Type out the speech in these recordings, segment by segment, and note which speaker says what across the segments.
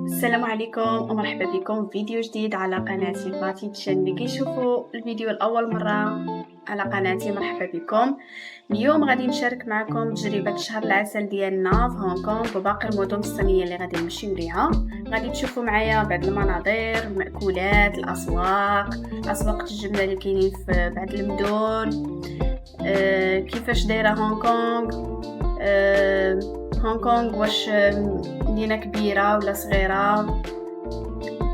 Speaker 1: السلام عليكم ومرحبا بكم في فيديو جديد على قناتي فاتي تشان. اللي كيشوفوا الفيديو لاول مره على قناتي مرحبا بكم. اليوم غادي نشارك معكم تجربه شهر العسل ديالنا في هونغ كونغ وباقي المدن الصينيه اللي غادي نمشيو ليها. غادي تشوفوا معايا بعض المناظر، المأكولات، الاسواق الجمله اللي كاينين في بعض المدن. كيفاش دايره هونغ كونغ. هونغ كونغ واش مدينه كبيره ولا صغيره،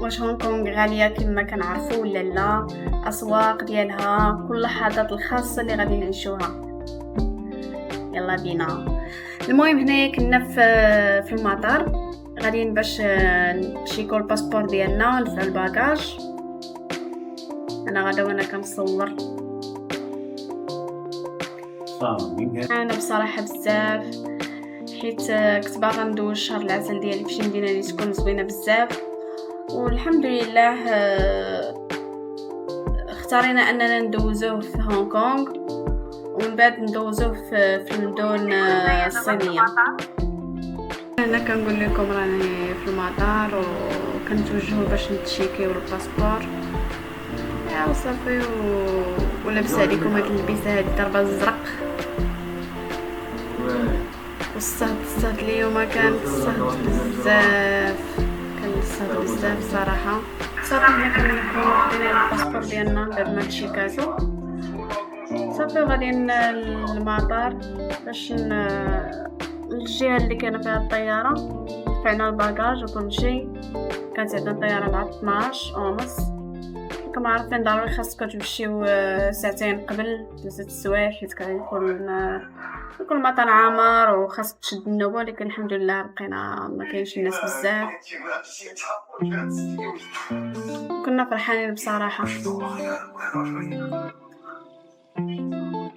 Speaker 1: واش هونغ كونغ غاليه كما كنعرفوا ولا لا، اسواق ديالها، كل اللحظات الخاصه اللي غادي نعيشوها. يلا بينا. المهم هنايا كنا في المطار، غادي باش نشيكو الباسبور ديالنا، نرفعوا الباجاج. انا غدا وانا كنصور انا بصراحه بزاف، حيت كنت باغا ندوز شهر العسل ديالي فشي مدينه اللي تكون زوينه بزاف، والحمد لله اختارينا اننا ندوزوه في هونغ كونغ ومن بعد ندوزوه في المدن الصينيه. انا كنقول لكم راني في المطار وكنتوجهوا باش نتشيكيو الباسبور. يا صافي ولابسه عليكم هاد اللبسه، هاد الضربه الزرق والصهد اليوم كانت الصهد بزاف صراحه. صافي هنا كنكونوا خدينا الباسبور ديالنا بعد ما تشيكاتو، صافي غادي للمطار باش الجهه اللي كاينه فيها الطياره. دفعنا الباجاج وكل شيء، كانت عندنا الطياره مع 12:30. كما عارفين ضروري خاصكم تمشيو ساعتين قبل 3 السوايع، حيت كيكون المطار عامر وخاصك تشد النوبه، ولكن الحمد لله لقينا ما كاينش الناس بزاف، كنا فرحانين بصراحه.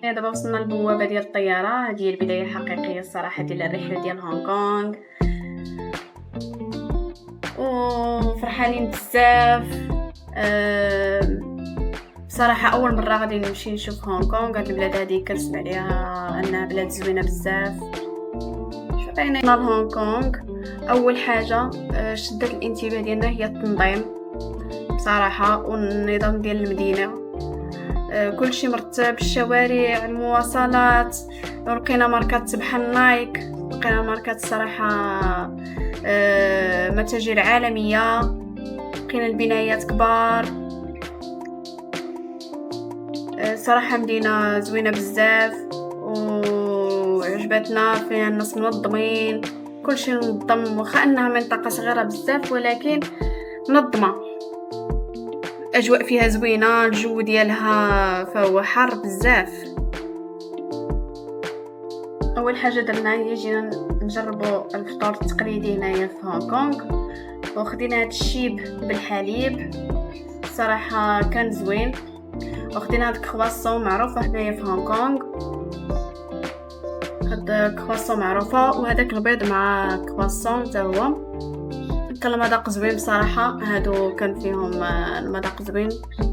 Speaker 1: دابا وصلنا للبوابه ديال الطياره، هذه هي البدايه الحقيقيه الصراحه ديال الرحله ديال هونغ كونغ، وفرحانين بزاف. بصراحه اول مره غادي نمشي نشوف هونغ كونغ. هاد البلاد هادي كنسمع عليها انها بلاد زوينه بزاف. شفنا لهونغ كونغ اول حاجه شدت الانتباه ديالنا هي التنظيم بصراحه والنظام ديال المدينه. كل شيء مرتب، الشوارع، المواصلات، لقينا ماركات بحال نايك، لقينا ماركات صراحه متاجر عالميه، لقينا البنايات كبار. صراحه مدينه زوينه بزاف وعجبتنا، فيها الناس منظمين، كل شيء منظم، واخا انها منطقه صغيره بزاف ولكن منظمه. الاجواء فيها زوينه، الجو ديالها فهو حار بزاف. اول حاجه درنا هي جينا نجربوا الفطور التقليدي هنايا في هونغ كونغ، وخدينا هاد الشيب بالحليب صراحه كان زوين، وخدينا هاد الكرواسون معروفه هنايا في هونغ كونغ، هاد الكرواسون معروفه، وهذاك البيض مع كرواسون حتى هو كان المذاق زوين بصراحه. هادو كان فيهم المذاق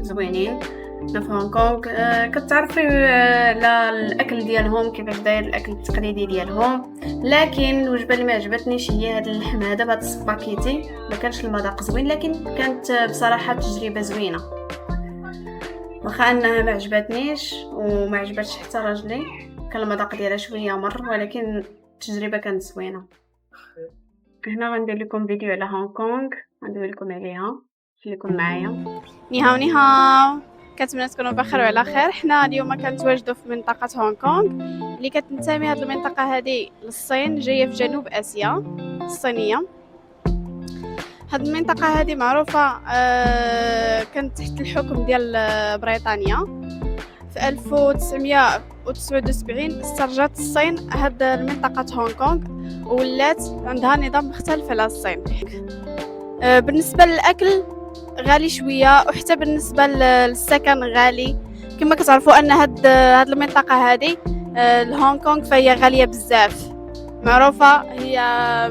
Speaker 1: زوينين. في هونغ كونغ كتعرفي على الاكل ديالهم كيفاش داير الاكل التقليدي ديالهم، لكن الوجبه اللي ما عجبتنيش هي هاد اللحم هذا بهاد السباكيتي، ما كانش المذاق زوين، لكن كانت بصراحه تجربه زوينه، واخا انها ما عجبتنيش وما عجبتش حتى راجلي، كان المذاق ديالها شويه مر، ولكن التجربه كانت زوينه. هنا غندير لكم فيديو على هونغ كونغ، غندير لكم عليها، خليكم معايا. نيهاو كنتمنى تكونوا بخير وعلى خير. حنا اليوم كنتواجدوا في منطقه هونغ كونغ اللي كتنتمي هذه المنطقه هذه للصين، جايه في جنوب اسيا الصينيه. هذه المنطقه هذه معروفه كانت تحت الحكم ديال بريطانيا. في 1979 استرجعت الصين هذه المنطقه هونغ كونغ ولات عندها نظام مختلف على الصين. بالنسبه للاكل غالي شويه، وحتى بالنسبه للسكن غالي. كما كتعرفوا ان هاد المنطقه هذه هونغ كونغ فهي غاليه بزاف، معروفه هي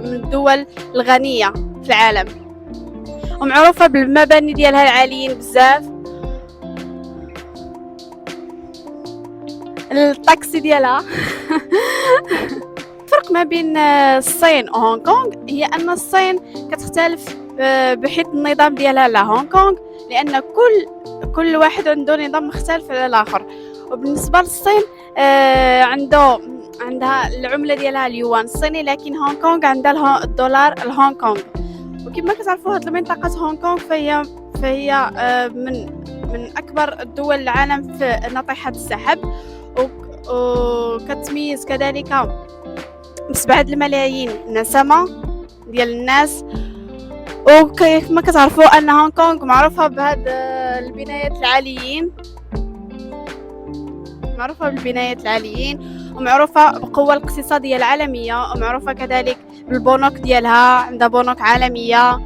Speaker 1: من الدول الغنيه في العالم، ومعروفه بالمباني ديالها العاليين بزاف. الطاكسي ديالها الفرق ما بين الصين وهونغ كونغ هي ان الصين كتختلف بحيث النظام ديالها على هونغ كونغ، لان كل واحد عنده نظام مختلف على الاخر. وبالنسبه للصين عندها العمله ديالها اليوان الصيني، لكن هونغ كونغ عندها الدولار الهونغ كونغ. وكما كتعرفوا هذه المنطقه هونغ كونغ فهي من اكبر الدول العالم في ناطحه السحاب، وكتميز كذلك ب7 الملايين نسمه ديال الناس. وكيف ما كتعرفوا ان هونغ كونغ معروفه بهاد البنايات العاليين، ومعروفه بالقوه الاقتصاديه العالميه، ومعروفه كذلك بالبنوك ديالها، عندها بنوك عالميه.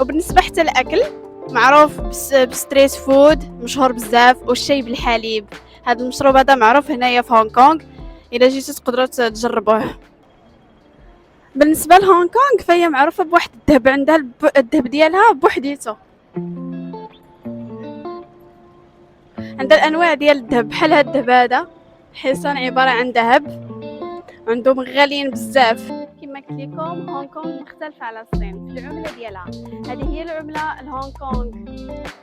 Speaker 1: وبالنسبه حتى الاكل معروف بستريت فود مشهور بزاف، والشاي بالحليب. هذا المشروب هذا معروف هنايا في هونغ كونغ، الا جيتو تقدروا تجربوه. بالنسبه لهونغ كونغ فهي معروفه بواحد الذهب، عندها الذهب ديالها بوحديته، عندها الانواع ديال الذهب بحال هاد الذهب هذا حصان عباره عن ذهب، عندهم غاليين بزاف. كما قلت لكم هونغ كونغ مختلفه على الصين في العمله ديالها. هذه هي العمله الهونغ كونغ،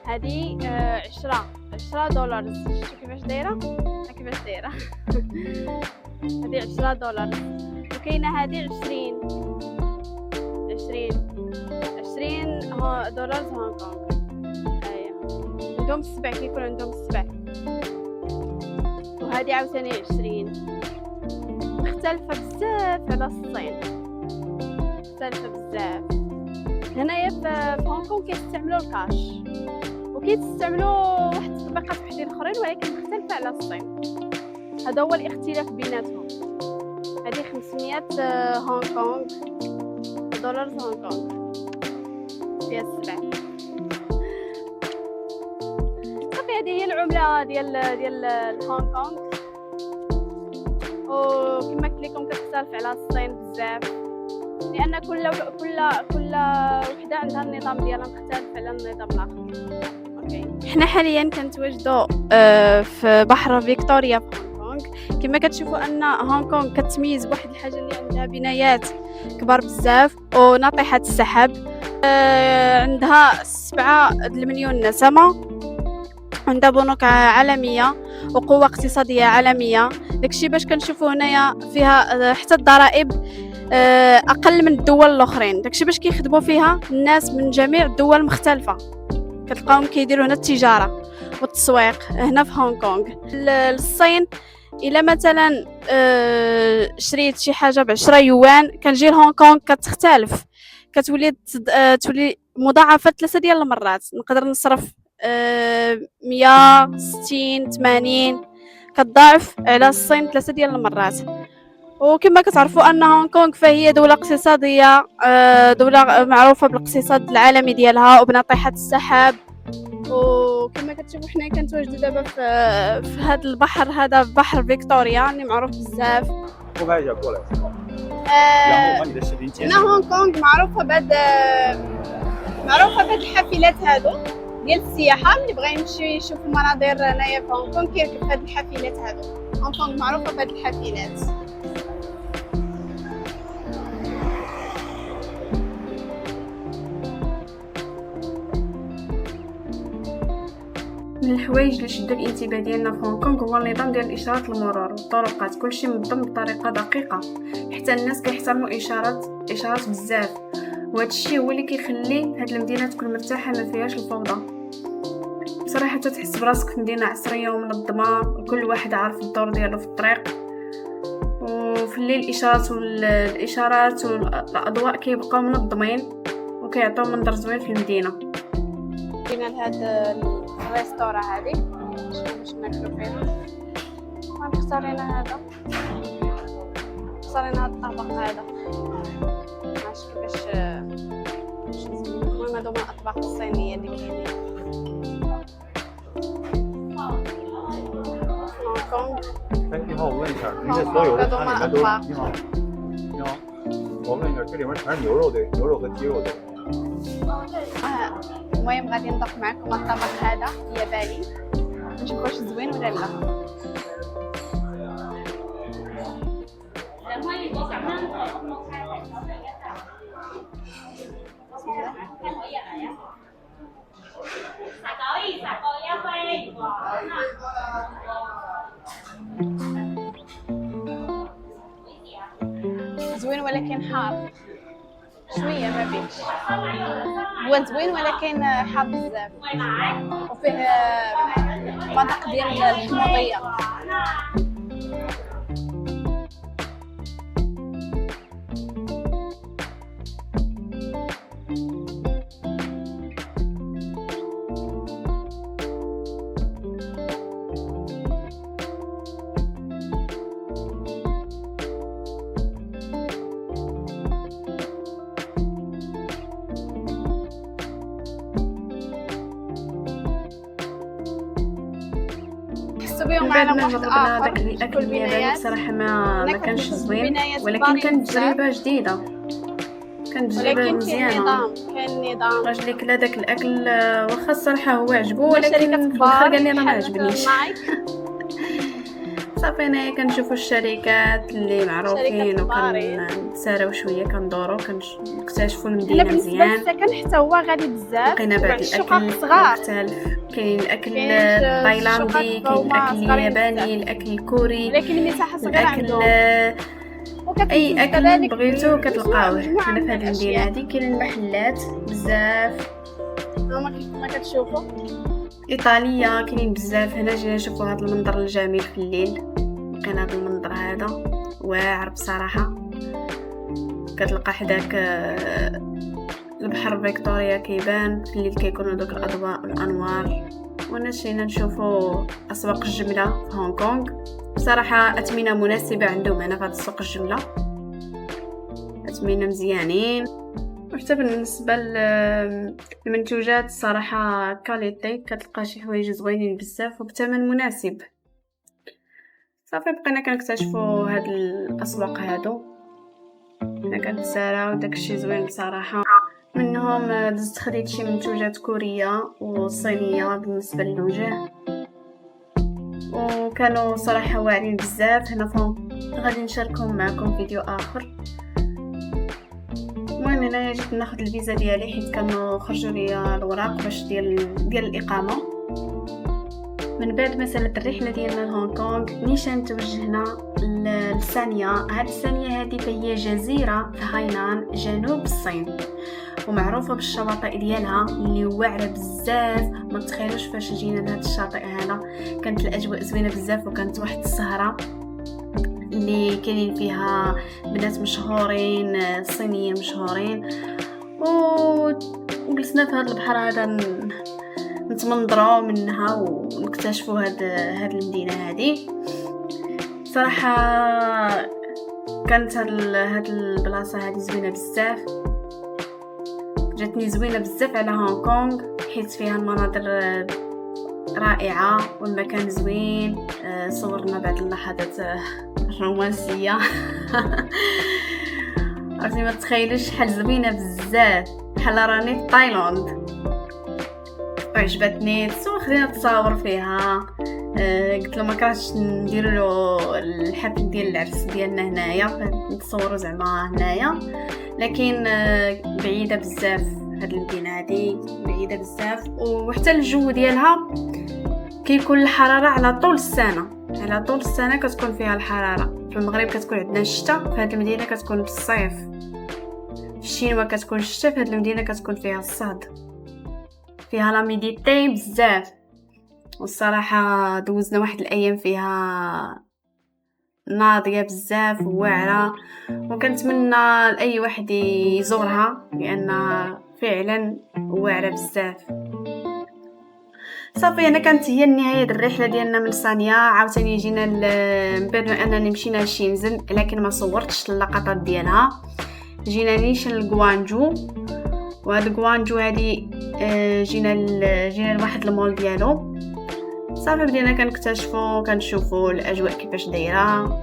Speaker 1: هذه 10 دولار. شوفوا كيفاش دايره هذه 10 دولار. وكاينه هذه 20 دولار هونغ كونغ. عندهم السبع، كيكون عندهم السبع. وهذه عاوتاني 20. مختلفه بزاف على الصين، مختلفه بزاف. هنايا في هونغ كونغ كيستعملوا الكاش، وكيستعملوا واحد التطبيقات وحدين اخرين، ولكن مختلفه على الصين. هذا هو الاختلاف بيناتهم. هذه 500 هونغ كونغ دولار هونغ كونغ فيها السبع. صافي هذه هي العمله ديال هونغ كونغ. وكما قلت لكم كتختلف على الصين بزاف، لان كل وحده عندها النظام ديالها مختلف على النظام الاخر. اوكي، حنا حاليا كنتواجدوا في بحر فيكتوريا في هونغ كونغ. كما كتشوفوا ان هونغ كونغ كتميز بواحد الحاجه اللي عندها بنايات كبار بزاف وناطحه السحاب. عندها 7 المليون نسمه، عندها بنوك عالميه وقوه اقتصاديه عالميه. داكشي باش كنشوفوا هنايا فيها حتى الضرائب اقل من الدول الاخرين. داكشي باش كيخدموا فيها الناس من جميع الدول المختلفه. كتلقاهم كيديروا هنا التجاره والتسويق هنا في هونغ كونغ. الصين الا مثلا شريت شي حاجه ب10 يوان، كنجي لهونغ كونغ كتختلف، تولي مضاعفه 3 ديال المرات. نقدر نصرف 160 80، كتضاعف على الصين 3 ديال المرات. وكما كتعرفوا ان هونغ كونغ فهي دوله اقتصاديه، دوله معروفه بالاقتصاد العالمي ديالها وبناطحه السحاب. وكما كتشوفوا حنا كنتواجدوا دابا في هذا البحر، هذا بحر فيكتوريا اللي معروف بزاف. هنا هونغ كونغ معروفه بهاد الحافلات هادو ديال السياحه. اللي بغا يمشي يشوف المناظر هنايا في هونغ كونغ كيركب هاد الحافلات هادو. هونغ كونغ معروفه بهاد الحافلات. من الحوايج اللي شدوا الانتباه ديالنا في هونغ كونغ هو النظام ديال الاشارات المرور والطرقات. كلشي منظم بطريقه دقيقه، حتى الناس كيحترموا اشارات بزاف. وهذا الشيء هو اللي كيخلي هاد المدينه تكون مرتاحه ما فيهاش الفوضى. بصراحه تحس براسك في مدينه عصريه ومنظمه، وكل واحد عارف الدور ديالو في الطريق. وفي الليل الاشارات والاضواء كيبقاو منظمين وكيعطيو منظر زوين في المدينه. جينا لهاد الريستورا هذه باش ناكلو فيها. اختارينا هذا الطبق هذا، عرفتش كيفاش زوين. المهم هادو من الاطباق الصينيه اللي كاينين هونغ كونغ.
Speaker 2: 你好，我问一下，您这所有的餐里面都你好，我问一下，这里面全是牛肉对，牛肉和鸡肉对。
Speaker 1: المهم غادي ندوق معكم الطبق هذا ياباني، نشوف واش زوين ولا لا.
Speaker 3: زوين ولكن حار شويه، ما بينش. هو زوين ولكن حار بزاف، وفيه مذاق ديال الحموضيه.
Speaker 1: من بعد ما جربنا داك الاكل الياباني بصراحه ما كانش زوين، ولكن كانت تجربه جديده، كانت تجربه مزيانه.
Speaker 3: كان نظام
Speaker 1: الراجل اللي كلا داك الاكل واخا الصراحه هو عجبو، ولكن في الاخر قال لي انا ما عجبنيش. صافي انايا كنشوفوا الشركات اللي معروفين وكنتساراو شويه، كندورو كنكتشفوا المدينه مزيان.
Speaker 3: السكن حتى هو غالي بزاف،
Speaker 1: لقينا بعض الاكل مختلف. كاين الاكل التايلاندي، كاين الاكل الياباني، الاكل الكوري،
Speaker 3: لكن المساحه صغيره عندهم.
Speaker 1: اي اكل بغيتو كتلقاوه هنا في هذه المدينه هذه. كاين المحلات بزاف
Speaker 3: ما كتشوفوا.
Speaker 1: ايطاليا كاينين بزاف. هنا جينا نشوفوا هذا المنظر الجميل في الليل، لقينا هذا المنظر هذا واعر بصراحه. كتلقى حداك البحر فيكتوريا كيبان في الليل، كيكونوا دوك الاضواء والانوار. ونمشينا نشوفوا اسواق الجمله في هونغ كونغ. بصراحه اثمنه مناسبه عندهم هنا في هذا السوق الجمله، اثمنه مزيانين. وحتى بالنسبه للمنتوجات الصراحه كاليتي، كتلقى شي حوايج زوينين بزاف وبثمن مناسب. صافي بقينا كنكتشفوا هاد الاسواق هادو، هنا كنتساراو داكشي زوين بصراحه. منهم دزت خديت شي منتوجات كوريه وصينيه بالنسبه للوجه، وكانوا صراحه واعرين بزاف. هنا فهم غادي نشاركهم معكم فيديو اخر. المهم هنا جيت ناخذ الفيزا ديالي حيت كانوا خرجوا لي الوراق باش ديال الاقامه. من بعد ما سالت الرحله ديالنا لهونغ كونغ، نيشان توجهنا لسانيا. هاد سانيا هذه فهي جزيره في هاينان جنوب الصين، ومعروفه بالشواطئ ديالها اللي واعره بزاف. ما تخيلوش فاش جينا لهاد الشاطئ هذا، كانت الاجواء زوينه بزاف، وكانت واحد السهره اللي كاينين فيها بنات مشهورين صينيين مشهورين، وجلسنا في هذا البحر هذا نتمنظروا منها ونكتشفوا هاد المدينه هذه. صراحه كانت هاد البلاصه هذه زوينه بزاف، جاتني زوينه بزاف على هونغ كونغ حيت فيها المناظر رائعه والمكان زوين. صورنا بعض اللحظات الرومانسيه عرفتي ما تخيلوش شحال زوينه بزاف، بحال راني في تايلاند. وعجبتني خدينا تصاور فيها. قلت له ما كرهتش نديروا له الحفل ديال العرس ديالنا هنايا، نتصوروا زعما هنايا، لكن بعيده بزاف. هاد المدينه هذه بعيده بزاف، وحتى الجو ديالها كيكون الحراره على طول السنه، على طول السنه كتكون فيها الحراره. في المغرب كتكون عندنا الشتاء، في هاد المدينه كتكون في الصيف. في الشينوا كتكون الشتاء، في هاد المدينه كتكون فيها الصهد، فيها لا ميديتي بزاف. والصراحه دوزنا واحد الايام فيها ناضيه بزاف وواعره، وكنتمنى لاي واحد يزورها لانها فعلا واعره بزاف. صافي انا كانت هي النهايه ديال الرحله ديالنا من سانيا. عاوتاني جينا من بعد ما انني مشينا لشينزن، لكن ما صورتش اللقطات ديالها. جينا نيشان لغوانجو، وهاد غوانجو هادي جينا لواحد المول ديالو. صافي بدينا كنكتشفوا كنشوفوا الاجواء كيفاش دايره.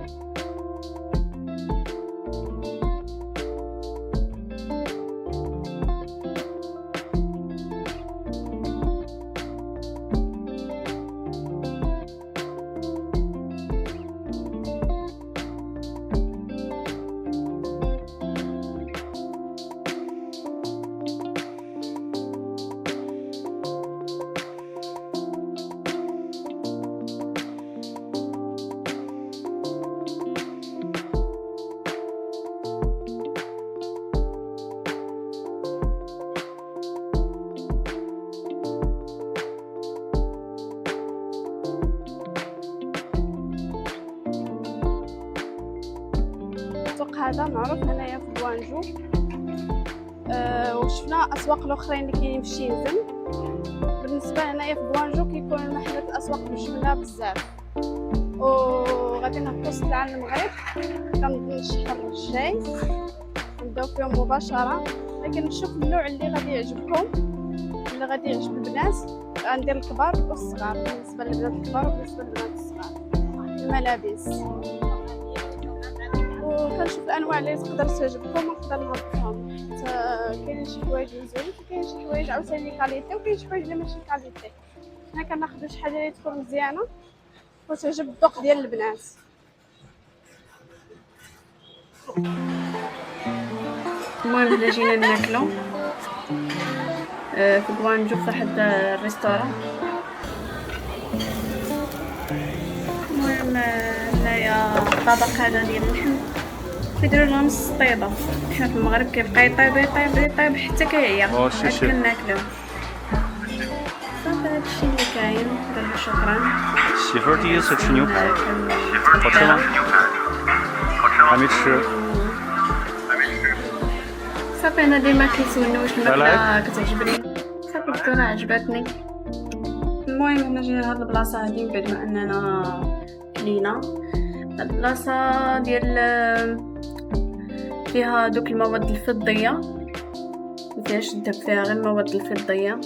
Speaker 3: هذا معروف هنايا في بوانجو. وشفنا اسواق الاخرين اللي كاينين في شينزن. بالنسبه هنايا في بوانجو كيكون محلات الاسواق بالجمله بزاف. وغادي نهبطو على المغرب، كنظن الشهر الجاي نبداو فيهم مباشره. لكن نشوف النوع اللي غادي يعجبكم، اللي غادي يعجب البنات. غندير الكبار والصغار، بالنسبه للبنات الكبار وبالنسبه للبنات الصغار الملابس. وكنشوف الانواع اللي تقدر تعجبكم ونقدر نهبطهم. كاين شي حوايج مزيانين وكاين شي حوايج عاوتاني كاليتي وكاين شي حوايج اللي ماشي كاليتي. حنا كناخذوا شي حاجه اللي تكون مزيانه وتعجب الذوق ديال البنات.
Speaker 1: المهم حنا جينا ناكلو في بوانجو في واحد الريستوران. المهم هنايا الطبق هذا ديال اللحم كيديروا لهم نص طيبه. حنا في المغرب كيبقى يطيب حتى كيعيا كناكلوه. صافي هادشي اللي كاين. نقول شكرا.
Speaker 2: 媳妇第一次吃牛排，好吃吗？还没吃。
Speaker 1: صافي انا ديما كيسولني واش الماكله كتعجبني. صافي قلت لها عجبتني. المهم حنا جينا لهاد البلاصه هادي من بعد ما اننا كلينا. هاد البلاصه ديال فيها دوك المواد الفضيه، مفيهاش الذهب، فيها غير المواد الفضيه.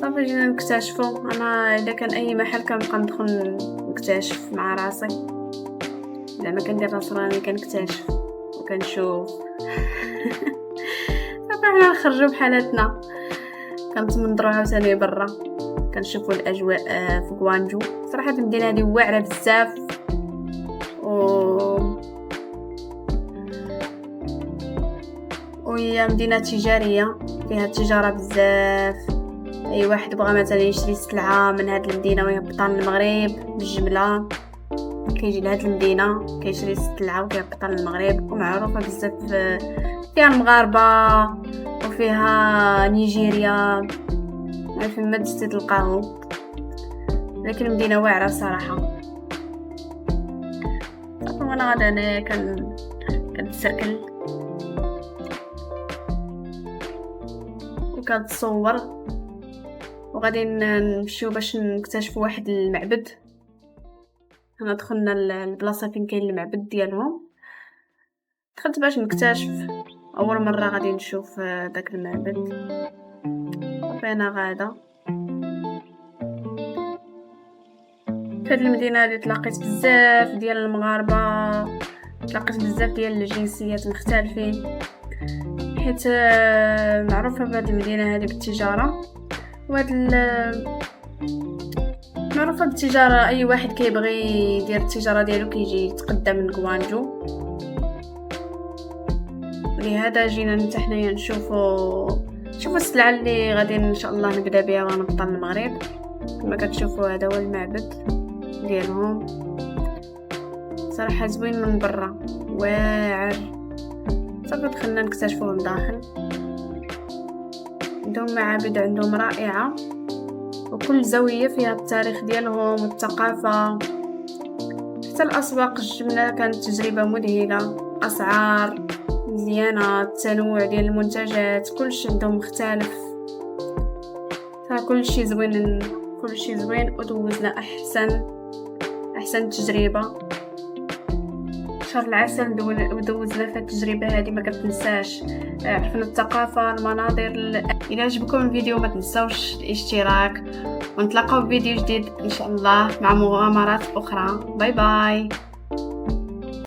Speaker 1: صافي جينا نكتشفو. انا اذا كان اي محل كنبقى ندخل نكتشف مع راسي، زعما كندير راسي راني كنكتشف وكنشوف. صافي حنا نخرجوا بحالاتنا، كنتمنظروا عاوتاني برا، كنشوفوا الاجواء في بوانجو. صراحه المدينه هذه واعره بزاف وهي مدينه تجاريه فيها تجاره بزاف. اي واحد بغى مثلا يشري سلعه من هاد المدينه ويهبطها للمغرب بالجمله كيجي لهاد المدينه كيشري السلعه وكيهبطها للمغرب. ومعروفه بزاف، فيها المغاربه وفيها نيجيريا، ما في ما تلقاهم. لكن المدينه واعره صراحه. صافي وانا غادا انا كنتساكل وكنتصور، وغادي نمشيو باش نكتشفوا واحد المعبد. هنا دخلنا البلاصه فين كاين المعبد ديالهم. دخلت باش نكتشف اول مره غادي نشوف داك المعبد. انا غاده في هاد المدينه هادي تلاقيت بزاف ديال المغاربه، تلاقيت بزاف ديال الجنسيات مختلفين، حيت معروفه بهاد المدينه هادي بالتجاره. وهاد معروفه بالتجاره، اي واحد كيبغي يدير التجاره ديالو كيجي يتقدم من كوانجو. لهذا جينا نتا حنايا نشوفوا السلعه اللي غادي ان شاء الله نبدا بها ونبطل المغرب. كما كتشوفوا هذا هو المعبد ديالهم. صراحه زوين من برا، واعر. صافي دخلنا نكتشفوه من داخل. عندهم معابد عندهم رائعه، وكل زاويه فيها التاريخ ديالهم والثقافه. حتى الاسواق الجمله كانت تجربه مذهله. اسعار مزيانه، التنوع ديال المنتجات كلشي عندهم مختلف. كلشي زوين ودوزنا احسن تجربه. شهر العسل دوزنا في التجربه هذه ما كتنساش. عرفنا الثقافه، المناظر. الى عجبكم الفيديو ما تنساوش الاشتراك، ونتلاقاو في فيديو جديد ان شاء الله مع مغامرات اخرى. باي باي.